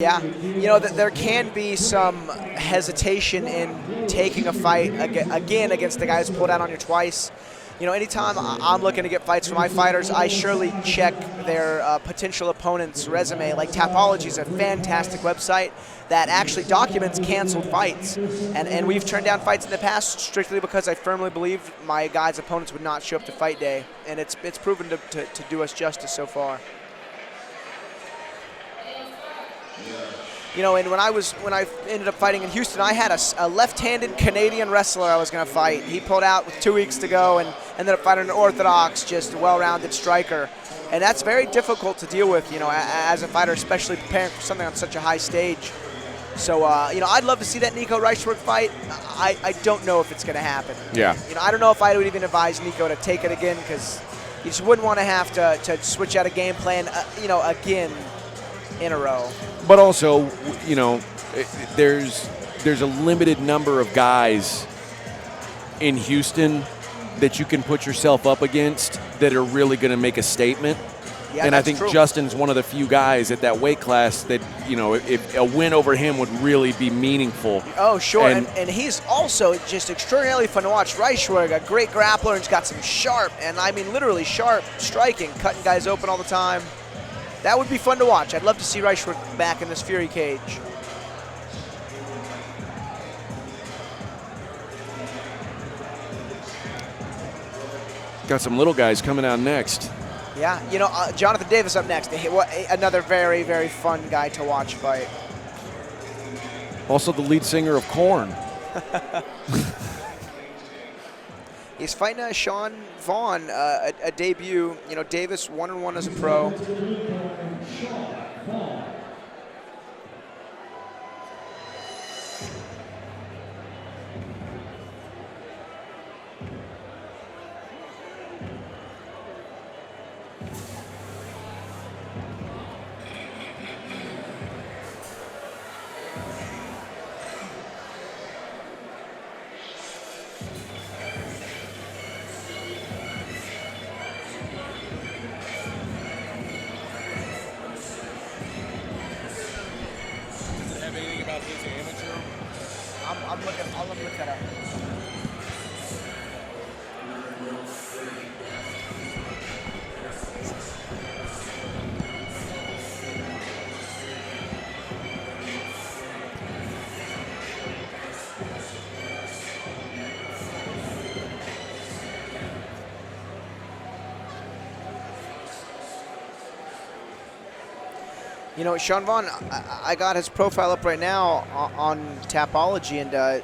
Yeah, there can be some hesitation in taking a fight again against the guy who's pulled out on you twice. Anytime I'm looking to get fights for my fighters, I surely check their potential opponent's resume. Like Tapology is a fantastic website that actually documents canceled fights. And we've turned down fights in the past strictly because I firmly believe my guys' opponents would not show up to fight day. And it's proven to do us justice so far. And when I ended up fighting in Houston, I had a left-handed Canadian wrestler I was going to fight. He pulled out with 2 weeks to go and ended up fighting an orthodox, just well-rounded striker. And that's very difficult to deal with, as a fighter, especially preparing for something on such a high stage. So, I'd love to see that Nico Reichsberg fight. I don't know if it's going to happen. Yeah. I don't know if I would even advise Nico to take it again, because you just wouldn't want to have to switch out a game plan, again in a row. But also, there's a limited number of guys in Houston that you can put yourself up against that are really going to make a statement. Yeah, and I think true. Justin's one of the few guys at that weight class that, if a win over him would really be meaningful. Oh, sure. And he's also just extraordinarily fun to watch. Reichsberg, a great grappler, and he's got some sharp, and I mean literally sharp striking, cutting guys open all the time. That would be fun to watch. I'd love to see Reichsberg back in this Fury cage. Got some little guys coming out next. Yeah, Jonathon Davis up next. Another very, very fun guy to watch fight. Also the lead singer of Korn. He's fighting Shaun, Vaughn, a debut. Davis 1-1 as a pro. I'll look that up. Shaun Vaughn, I got his profile up right now on Tapology, and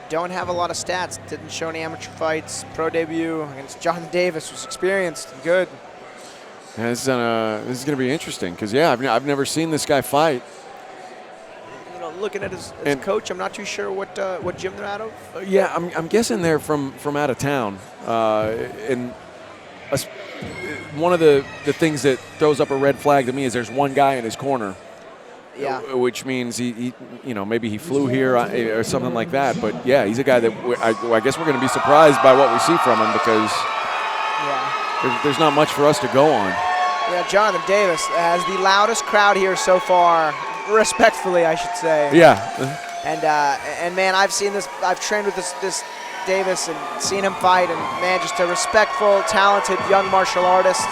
don't have a lot of stats. Didn't show any amateur fights. Pro debut against Jonathon Davis, was experienced and good. Yeah, this is going to be interesting because, I've never seen this guy fight. Looking at his coach, I'm not too sure what gym they're out of. Yeah, I'm guessing they're from out of town. And one of the things that throws up a red flag to me is there's one guy in his corner. Yeah. Which means he maybe he flew here or something like that. But yeah, he's a guy that I guess we're going to be surprised by what we see from him because there's not much for us to go on. Yeah, Jonathon Davis has the loudest crowd here so far, respectfully, I should say. Yeah. And man, I've seen this. I've trained with this Davis and seen him fight, and man, just a respectful, talented young martial artist.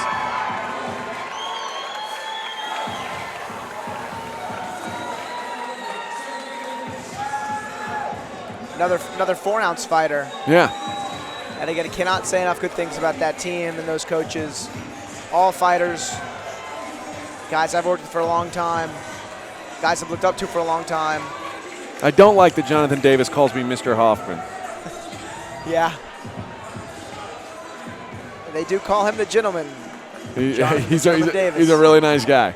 Another 4-ounce fighter. Yeah. And again, I cannot say enough good things about that team and those coaches. All fighters, guys I've worked with for a long time, guys I've looked up to for a long time. I don't like that Jonathon Davis calls me Mr. Hoffman. Yeah. They do call him the gentleman. He's a really nice guy.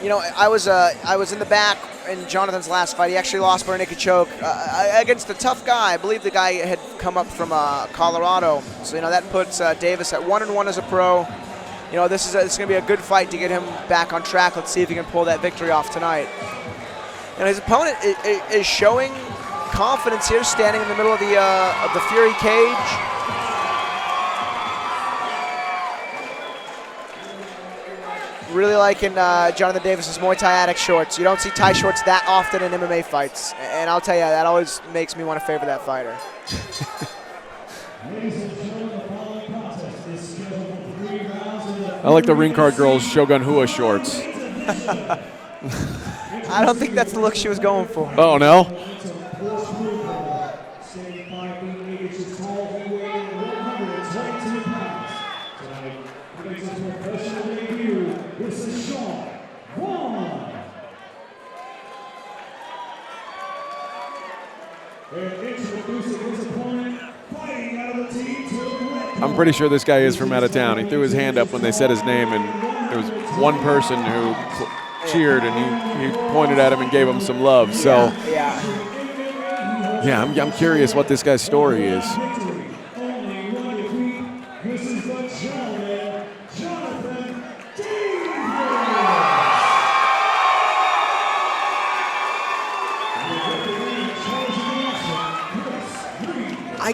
I was in the back in Jonathon's last fight. He actually lost by a naked choke against a tough guy. I believe the guy had come up from Colorado. So, that puts Davis at 1-1 as a pro. This is going to be a good fight to get him back on track. Let's see if he can pull that victory off tonight. And his opponent is showing confidence here, standing in the middle of the Fury cage. Really liking Jonathan Davis's Muay Thai Addict shorts. You don't see Thai shorts that often in MMA fights, and I'll tell you, that always makes me want to favor that fighter. I like the ring card girl's Shogun Hua shorts. I don't think that's the look she was going for. Oh, no? I'm pretty sure this guy is from out of town. He threw his hand up when they said his name, and there was one person who cheered, and he pointed at him and gave him some love. So, yeah, I'm curious what this guy's story is.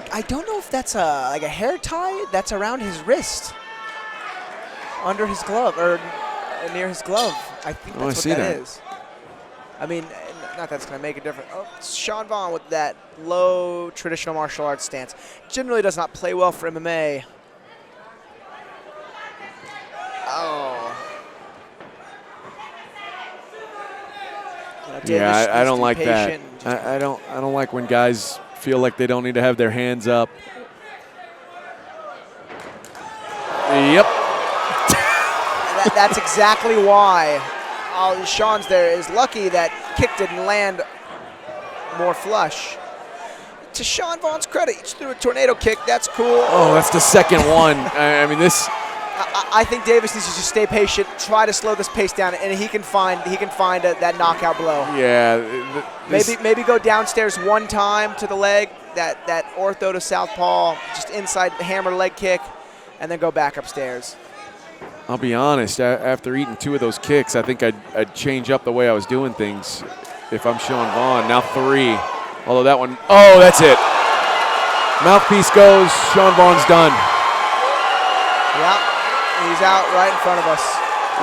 I don't know if that's like a hair tie that's around his wrist, under his glove, or near his glove. I think that's what that is. I mean, not that's going to make a difference. Oh, Shaun Vaughn with that low traditional martial arts stance. Generally does not play well for MMA. Oh. Yeah, I don't like that. I don't like when guys feel like they don't need to have their hands up. Yep. That's exactly why. Shaun's there is lucky that kick didn't land more flush. To Shaun Vaughn's credit, he threw a tornado kick. That's cool. Oh, that's the second one. I mean, this. I think Davis needs to just stay patient, try to slow this pace down, and he can find that knockout blow. Yeah. Maybe go downstairs one time to the leg, that ortho to southpaw, just inside the hammer leg kick, and then go back upstairs. I'll be honest, after eating 2 of those kicks, I think I'd change up the way I was doing things if I'm Shaun Vaughn. Now 3, although that one, oh, that's it. Mouthpiece goes, Shaun Vaughn's done. Yeah, he's out right in front of us.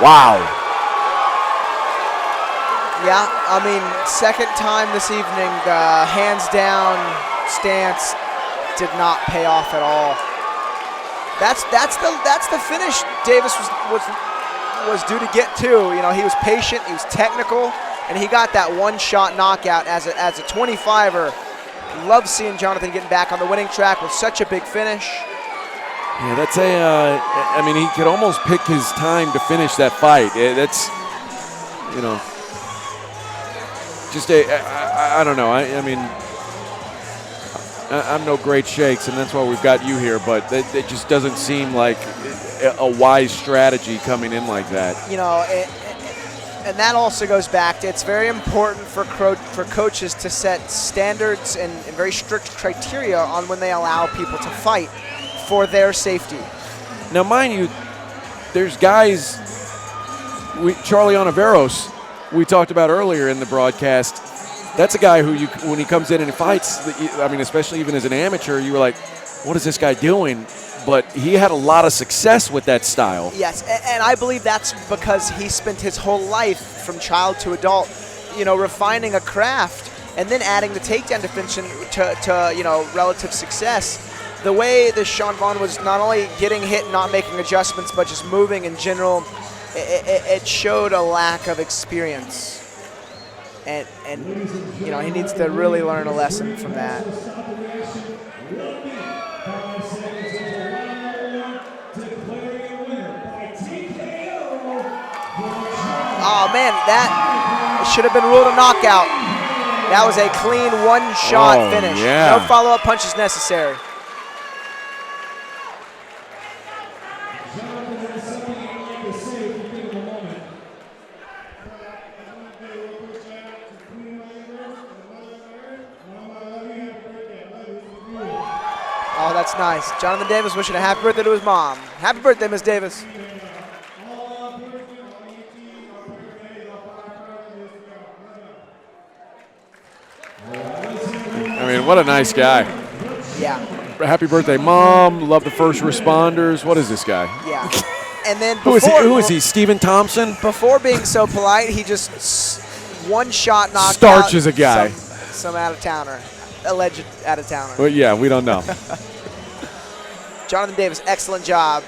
Wow. Yeah, I mean, second time this evening, the hands down stance did not pay off at all. That's the finish Davis was due to get to. You know, he was patient, he was technical, and he got that one-shot knockout as a 25er. Love seeing Jonathon getting back on the winning track with such a big finish. Yeah, that's I mean, he could almost pick his time to finish that fight. That's, you know, just I don't know. I mean, I'm no great shakes, and that's why we've got you here, but it just doesn't seem like a wise strategy coming in like that. You know, and that also goes back to, it's very important for coaches to set standards and very strict criteria on when they allow people to fight for their safety. Now, mind you, there's guys, Charlie Ontiveros, we talked about earlier in the broadcast. That's a guy who, when he comes in and fights, I mean, especially even as an amateur, you were like, what is this guy doing? But he had a lot of success with that style. Yes, and I believe that's because he spent his whole life from child to adult, you know, refining a craft and then adding the takedown defense to you know, relative success. The way that Shaun Vaughn was not only getting hit and not making adjustments, but just moving in general, it showed a lack of experience. And you know, he needs to really learn a lesson from that. Oh man, that should have been ruled a knockout. That was a clean one-shot finish. Yeah. No follow-up punches necessary. Oh, that's nice. Jonathan Davis wishing a happy birthday to his mom. Happy birthday, Miss Davis. what a nice guy. Yeah. Happy birthday, Mom. Love the first responders. What is this guy? Yeah. And then Who is he? Stephen Thompson? Before being so polite, he just one-shot knocked Starches out a guy. some out-of-towner, alleged out-of-towner. Well, yeah, we don't know. Jonathan Davis, excellent job.